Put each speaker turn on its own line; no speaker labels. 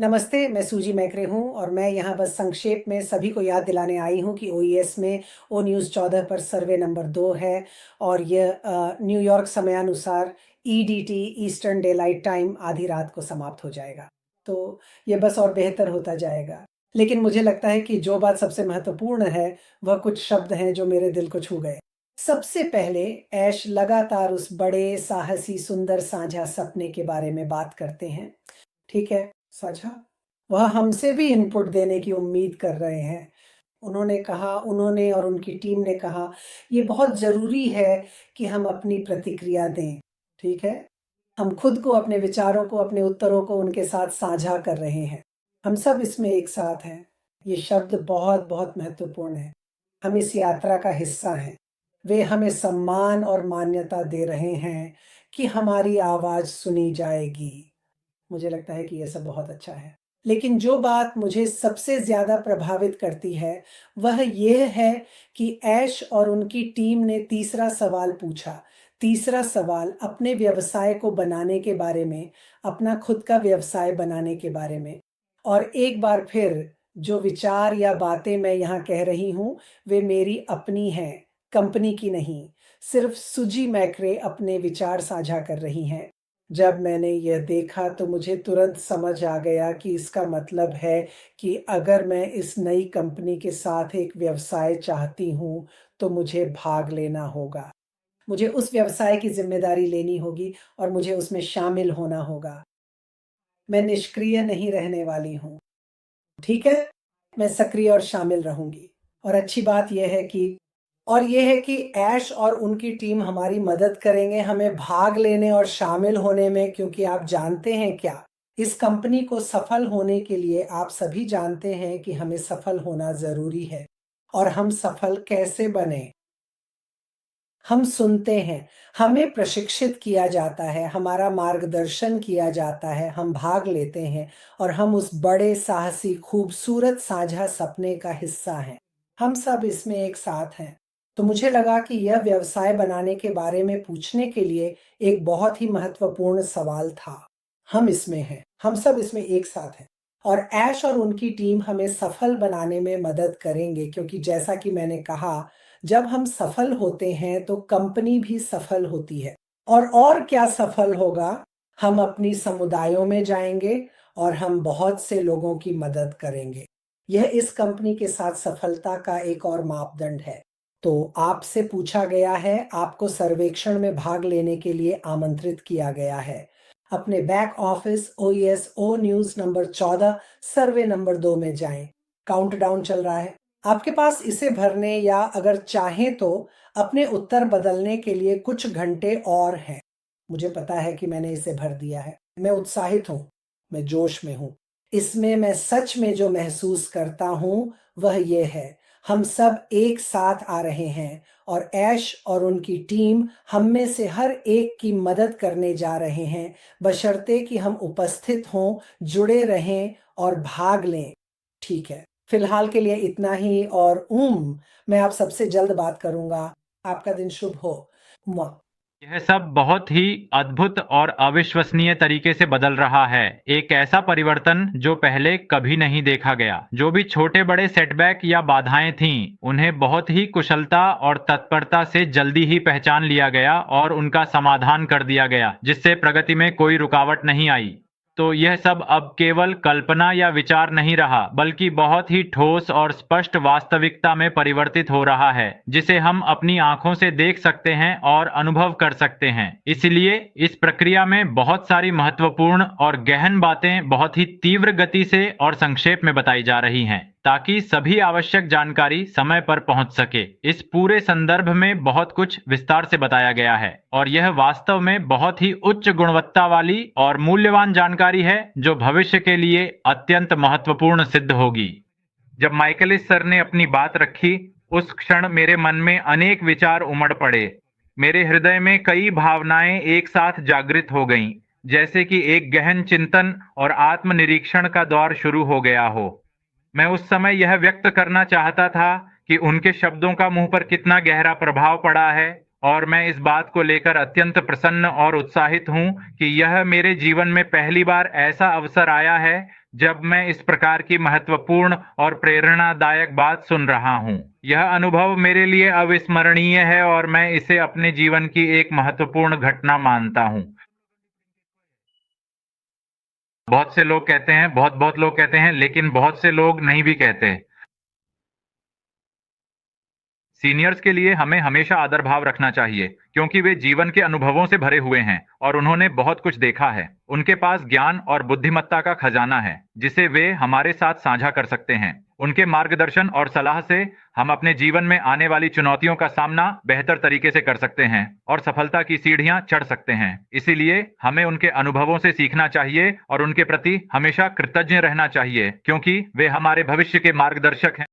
नमस्ते, मैं सूजी मैक्रे हूँ और मैं यहाँ बस संक्षेप में सभी को याद दिलाने आई हूँ कि ओईएस में ओ न्यूज़ 14 पर सर्वे नंबर 2 है और यह न्यूयॉर्क समयानुसार ईडीटी ईस्टर्न डेलाइट टाइम आधी रात को समाप्त हो जाएगा। तो ये बस और बेहतर होता जाएगा। लेकिन मुझे लगता है कि जो बात सबसे महत्वपूर्ण है, वह कुछ शब्द हैं जो मेरे दिल को छू गए। सबसे पहले ऐश लगातार उस बड़े, साहसी, सुंदर साझा सपने के बारे में बात करते हैं। ठीक है, साझा। वह हमसे भी इनपुट देने की उम्मीद कर रहे हैं। उन्होंने और उनकी टीम ने कहा, ये बहुत ज़रूरी है कि हम अपनी प्रतिक्रिया दें। ठीक है? हम खुद को, अपने विचारों को, अपने उत्तरों को उनके साथ साझा कर रहे हैं। हम सब इसमें एक साथ हैं। ये शब्द बहुत-बहुत महत्वपूर्ण है। हम इस यात्रा का हिस्सा हैं। वे हमें सम्मान और मान्यता दे रहे हैं कि हमारी आवाज़ सुनी जाएगी। मुझे लगता है कि ये सब बहुत अच्छा है। लेकिन जो बात मुझे सबसे ज़्यादा प्रभावित करती है, वह ये है कि ऐश और उनकी टीम ने तीसरा सवाल पूछा। तीसरा सवाल अपने व्यवसाय को बनाने के बारे में, अपना खुद का व्यवसाय बनाने के बारे में। और एक बार फिर जो विचार या बातें मैं यहाँ कह रही हूँ, वे मेरी अपनी हैं, कंपनी की नहीं। सिर्फ सुजी मैक्रे अपने विचार साझा कर रही हैं। जब मैंने यह देखा तो मुझे तुरंत समझ आ गया कि इसका मतलब है कि अगर मैं इस नई कंपनी के साथ एक व्यवसाय चाहती हूँ, तो मुझे भाग लेना होगा। मुझे उस व्यवसाय की ज़िम्मेदारी लेनी होगी और मुझे उसमें शामिल होना होगा। मैं निष्क्रिय नहीं रहने वाली हूँ, ठीक है? मैं सक्रिय और शामिल रहूँगी। और अच्छी बात ये है कि ऐश और उनकी टीम हमारी मदद करेंगे हमें भाग लेने और शामिल होने में, क्योंकि आप जानते हैं क्या? इस कंपनी को सफल होने के लिए आप सभी जानते हैं कि हमें सफल होना ज़रूरी है। और हम सफल कैसे बनें? हम सुनते हैं, हमें प्रशिक्षित किया जाता है, हमारा मार्गदर्शन किया जाता है, हम भाग लेते हैं और हम उस बड़े, साहसी, खूबसूरत साझा सपने का हिस्सा हैं। हम सब इसमें एक साथ हैं। तो मुझे लगा कि यह व्यवसाय बनाने के बारे में पूछने के लिए एक बहुत ही महत्वपूर्ण सवाल था। हम इसमें हैं, हम सब इसमें एक साथ हैं और ऐश और उनकी टीम हमें सफल बनाने में मदद करेंगे, क्योंकि जैसा कि मैंने कहा, जब हम सफल होते हैं तो कंपनी भी सफल होती है। और क्या सफल होगा? हम अपनी समुदायों में जाएँगे और हम बहुत से लोगों की मदद करेंगे। यह इस कंपनी के साथ सफलता का एक और मापदंड है। तो आपसे पूछा गया है, आपको सर्वेक्षण में भाग लेने के लिए आमंत्रित किया गया है। अपने बैक ऑफिस ओईएस ओ न्यूज़ नंबर 14 सर्वे नंबर 2 में जाएँ। काउंटडाउन चल रहा है। आपके पास इसे भरने या अगर चाहें तो अपने उत्तर बदलने के लिए कुछ घंटे और हैं। मुझे पता है कि मैंने इसे भर दिया है। मैं उत्साहित हूँ, मैं जोश में हूँ। इसमें मैं सच में जो महसूस करता हूँ, वह ये है, हम सब एक साथ आ रहे हैं और ऐश और उनकी टीम हम में से हर एक की मदद करने जा रहे हैं, बशर्ते कि हम उपस्थित हों, जुड़े रहें और भाग लें। ठीक है। फिलहाल के लिए इतना ही और मैं आप सबसे जल्द बात करूँगा। आपका दिन शुभ हो। मुआ।
यह सब बहुत ही अद्भुत और अविश्वसनीय तरीके से बदल रहा है। एक ऐसा परिवर्तन जो पहले कभी नहीं देखा गया। जो भी छोटे-बड़े सेटबैक या बाधाएं थीं, उन्हें बहुत ही कुशलता और तत्परता से जल्दी ही पहचान लिया गया और उनका समाधान कर दिया गया, जिससे प्रगति में कोई रुकावट नहीं आई। तो यह सब अब केवल कल्पना या विचार नहीं रहा, बल्कि बहुत ही ठोस और स्पष्ट वास्तविकता में परिवर्तित हो रहा है, जिसे हम अपनी आंखों से देख सकते हैं और अनुभव कर सकते हैं। इसलिए इस प्रक्रिया में बहुत सारी महत्वपूर्ण और गहन बातें बहुत ही तीव्र गति से और संक्षेप में बताई जा रही हैं, ताकि सभी आवश्यक जानकारी समय पर पहुंच सके। इस पूरे संदर्भ में बहुत कुछ विस्तार से बताया गया है और यह वास्तव में बहुत ही उच्च गुणवत्ता वाली और मूल्यवान जानकारी है, जो भविष्य के लिए अत्यंत महत्वपूर्ण सिद्ध होगी। जब माइकलिस सर ने अपनी बात रखी, उस क्षण मेरे मन में अनेक विचार उमड़ पड़े। मेरे हृदय में कई भावनाएं एक साथ जागृत हो गईं, जैसे कि एक गहन चिंतन और आत्मनिरीक्षण का दौर शुरू हो गया हो। मैं उस समय यह व्यक्त करना चाहता था कि उनके शब्दों का मुझ पर कितना गहरा प्रभाव पड़ा है, और मैं इस बात को लेकर अत्यंत प्रसन्न और उत्साहित हूं कि यह मेरे जीवन में पहली बार ऐसा अवसर आया है जब मैं इस प्रकार की महत्वपूर्ण और प्रेरणादायक बात सुन रहा हूँ। यह अनुभव मेरे लिए अविस्मरणीय है और मैं इसे अपने जीवन की एक महत्वपूर्ण घटना मानता हूँ। बहुत से लोग कहते हैं, बहुत लोग कहते हैं, लेकिन बहुत से लोग नहीं भी कहते। सीनियर्स के लिए हमें हमेशा आदर भाव रखना चाहिए, क्योंकि वे जीवन के अनुभवों से भरे हुए हैं और उन्होंने बहुत कुछ देखा है। उनके पास ज्ञान और बुद्धिमत्ता का खजाना है, जिसे वे हमारे साथ साझा कर सकते हैं। उनके मार्गदर्शन और सलाह से हम अपने जीवन में आने वाली चुनौतियों का सामना बेहतर तरीके से कर सकते हैं और सफलता की सीढ़ियां चढ़ सकते हैं। इसीलिए हमें उनके अनुभवों से सीखना चाहिए और उनके प्रति हमेशा कृतज्ञ रहना चाहिए, क्योंकि वे हमारे भविष्य के मार्गदर्शक हैं।